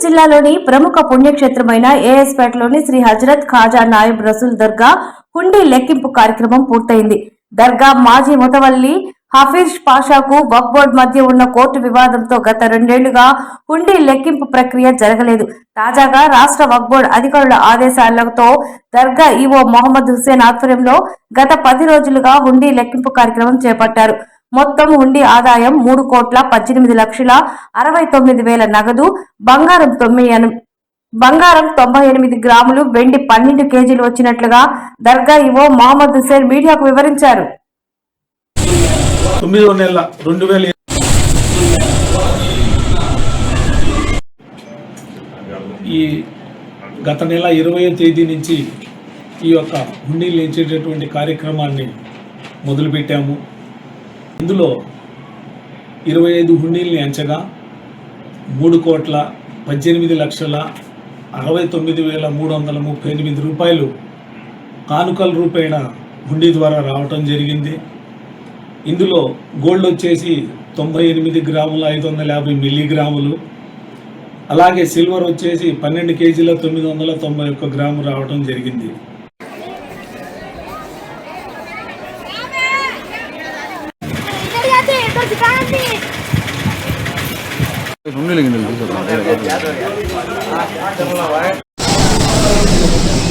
జిల్లాలోని ప్రముఖ పుణ్యక్షేత్రమైన ఏఎస్పేటలోని శ్రీ హజరత్ ఖాజా నాయిబ్ రసూల్ దర్గా హుండీ లెక్కింపు కార్యక్రమం పూర్తయింది. దర్గా మాజీ ముతవల్లి హఫీజ్ పాషాకు వక్ఫ్ బోర్డు మధ్య ఉన్న కోర్టు వివాదంతో గత 2 ఏళ్లుగా హుండీ లెక్కింపు ప్రక్రియ జరగలేదు. తాజాగా రాష్ట్ర వక్ఫ్ బోర్డు అధికారుల ఆదేశాలతో దర్గా ఈవో మొహమ్మద్ హుస్సేన్ ఆధ్వర్యంలో గత 10 రోజులుగా హుండీ లెక్కింపు కార్యక్రమం చేపట్టారు. మొత్తం హుండీ ఆదాయం 3,18,69,000 నగదు, బంగారం 98 గ్రాములు, వెండి 12 కేజీలు వచ్చినట్లుగా దర్గా ఈవో మొహమ్మద్ హుస్సేన్ మీడియాకు వివరించారు. 9వ నెల 2000 ఈ గత నెల 20వ తేదీ నుంచి ఈ యొక్క హుండీలు ఎంచేటటువంటి కార్యక్రమాన్ని మొదలుపెట్టాము. ఇందులో 25 హుండీల్ని ఎంచగా 3,18,69,338 రూపాయలు కానుకల రూపేణ హుండీ ద్వారా రావటం జరిగింది. ఇందులో గోల్డ్ వచ్చేసి 98 గ్రాముల 550 మిల్లీగ్రాములు, అలాగే సిల్వర్ వచ్చేసి 12 కేజీల 991 గ్రాము రావటం జరిగింది. सुनने लगे